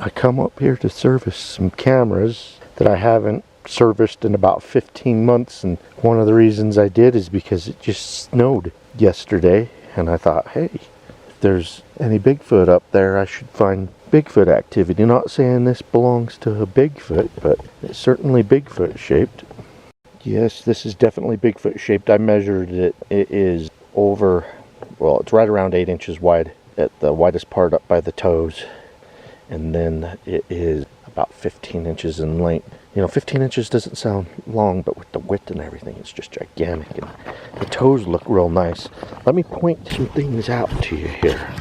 I come up here to service some cameras that I haven't serviced in about 15 months, and one of the reasons I did is because it just snowed yesterday, and I thought, hey, if there's any Bigfoot up there, I should find Bigfoot activity. Not saying this belongs to a Bigfoot, but it's certainly Bigfoot shaped. Yes, this is definitely Bigfoot shaped. I measured it. It is over, well, it's right around 8 inches wide at the widest part up by the toes. And then it is about 15 inches in length. You know, 15 inches doesn't sound long, but with the width and everything, it's just gigantic. And the toes look real nice. Let me point some things out to you here.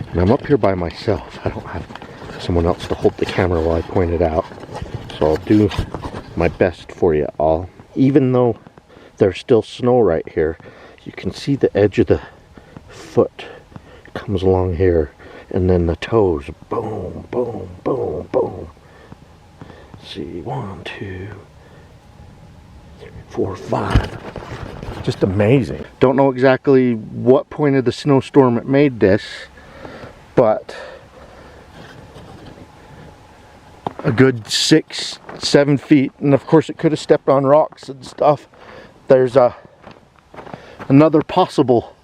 And I'm up here by myself. I don't have someone else to hold the camera while I point it out. So I'll do my best for you all. Even though there's still snow right here, you can see the edge of the foot comes along here. And then the toes, boom, boom, boom, boom. Let's see, 1, 2, 3, 4, 5. Just amazing. Don't know exactly what point of the snowstorm it made this, but a good 6, 7 feet. And of course it could have stepped on rocks and stuff. There's another possible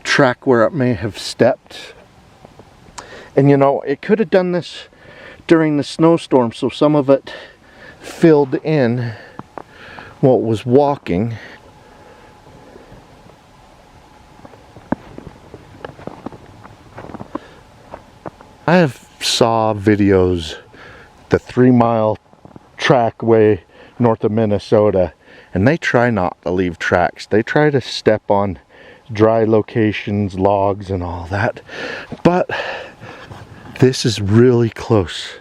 track where it may have stepped. And you know, it could have done this during the snowstorm, so some of it filled in while it was walking. I have saw videos, the 3-mile trackway north of Minnesota, and they try not to leave tracks. They try to step on dry locations, logs and all that. But this is really close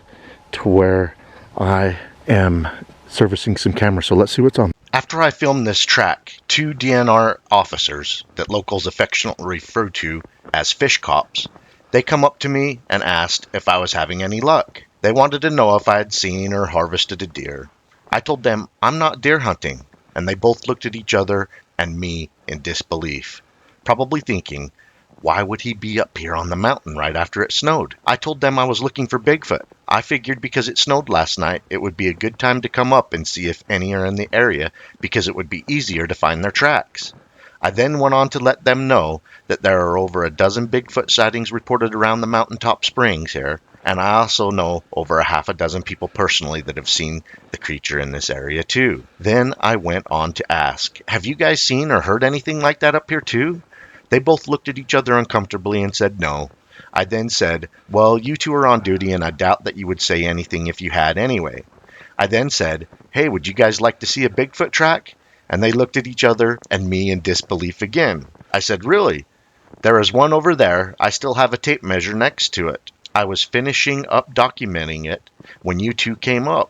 to where I am servicing some cameras, so let's see what's on. After I filmed this track, 2 DNR officers that locals affectionately refer to as fish cops, they come up to me and asked if I was having any luck. They wanted to know if I had seen or harvested a deer. I told them I'm not deer hunting, and they both looked at each other and me in disbelief, probably thinking, why would he be up here on the mountain right after it snowed? I told them I was looking for Bigfoot. I figured because it snowed last night, it would be a good time to come up and see if any are in the area, because it would be easier to find their tracks. I then went on to let them know that there are over a dozen Bigfoot sightings reported around the mountaintop springs here, and I also know over a half a dozen people personally that have seen the creature in this area too. Then I went on to ask, have you guys seen or heard anything like that up here too? They both looked at each other uncomfortably and said no. I then said, well, you two are on duty and I doubt that you would say anything if you had anyway. I then said, hey, would you guys like to see a Bigfoot track? And they looked at each other and me in disbelief again. I said, really? There is one over there. I still have a tape measure next to it. I was finishing up documenting it when you two came up.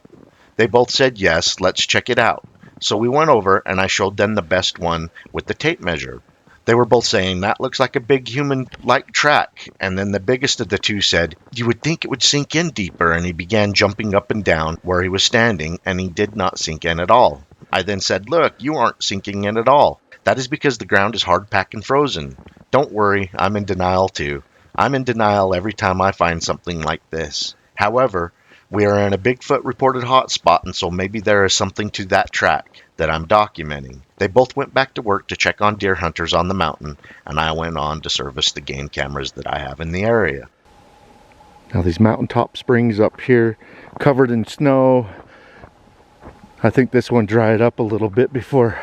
They both said, yes, let's check it out. So we went over and I showed them the best one with the tape measure. They were both saying, that looks like a big human-like track. And then the biggest of the two said, you would think it would sink in deeper. And he began jumping up and down where he was standing, and he did not sink in at all. I then said, look, you aren't sinking in at all. That is because the ground is hard packed and frozen. Don't worry, I'm in denial too. I'm in denial every time I find something like this. However, we are in a Bigfoot reported hotspot, and so maybe there is something to that track that I'm documenting. They both went back to work to check on deer hunters on the mountain, and I went on to service the game cameras that I have in the area. Now these mountaintop springs up here, covered in snow. I think this one dried up a little bit before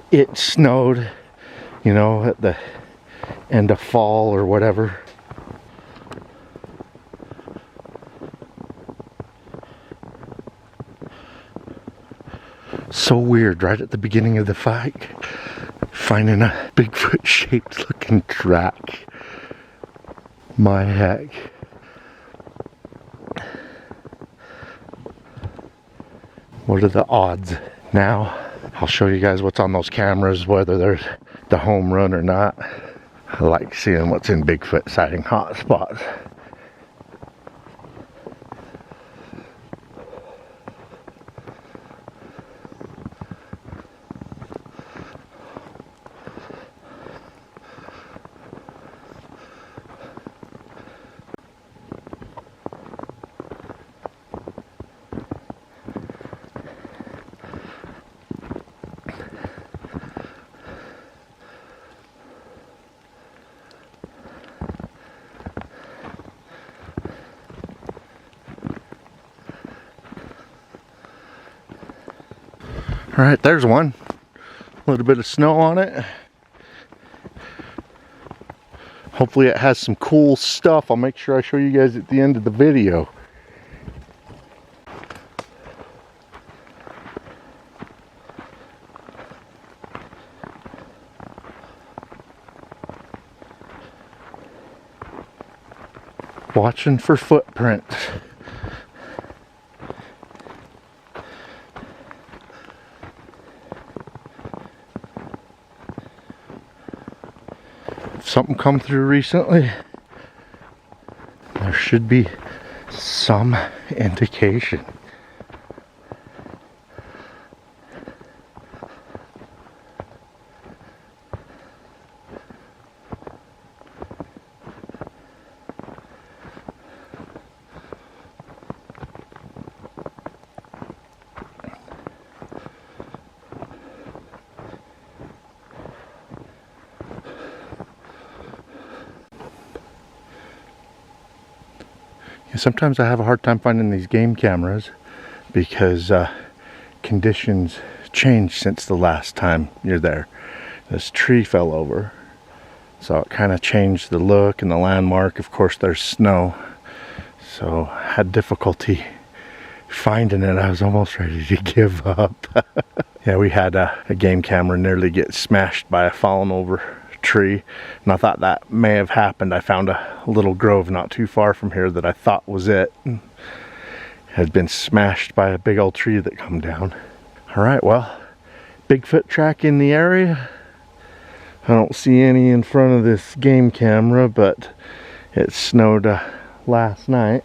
it snowed, you know, at the end of fall or whatever. So weird, right at the beginning of the fight, finding a Bigfoot shaped looking track. My heck. What are the odds? Now I'll show you guys what's on those cameras, whether there's the home run or not. I like seeing what's in Bigfoot sighting hotspots. Alright, there's one. A little bit of snow on it. Hopefully it has some cool stuff. I'll make sure I show you guys at the end of the video. Watching for footprints. If something come through recently, there should be some indication. Sometimes I have a hard time finding these game cameras because conditions changed since the last time you're there. This tree fell over, so it kind of changed the look and the landmark. Of course, there's snow, so I had difficulty finding it. I was almost ready to give up. Yeah, we had a game camera nearly get smashed by a fallen over tree, and I thought that may have happened. I found a little grove not too far from here that I thought was it. Had been smashed by a big old tree that come down. Alright, well, Bigfoot track in the area. I don't see any in front of this game camera, but it snowed last night,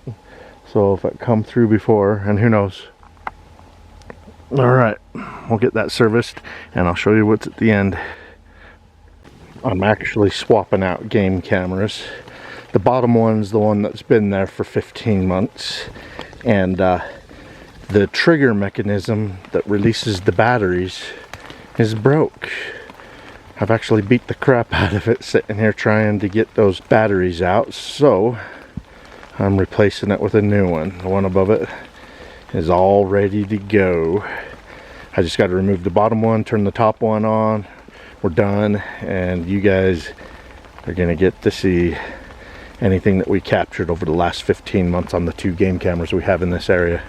so if it come through before, and who knows. Alright, we'll get that serviced and I'll show you what's at the end. I'm actually swapping out game cameras. The bottom one's the one that's been there for 15 months, and the trigger mechanism that releases the batteries is broke. I've actually beat the crap out of it sitting here trying to get those batteries out, so I'm replacing it with a new one. The one above it is all ready to go. I just got to remove the bottom one, turn the top one on. We're done, and you guys are gonna get to see anything that we captured over the last 15 months on the 2 game cameras we have in this area.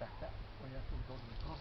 back that way after we go to the car.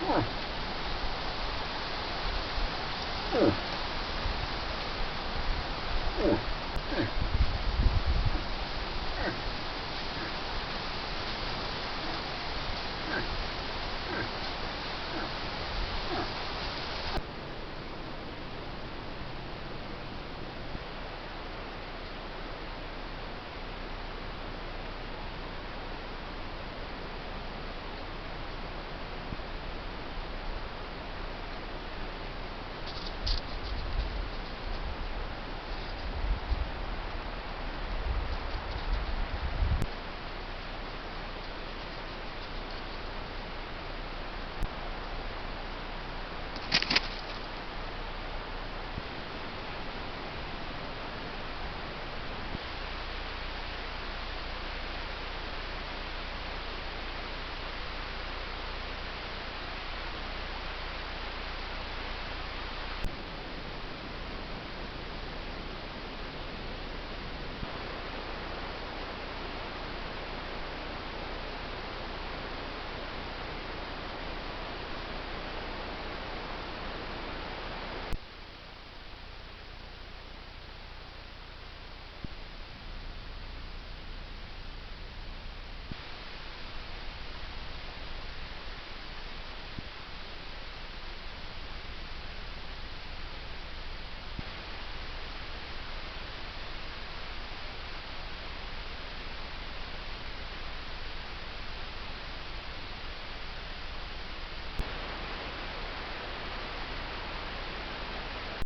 Huh.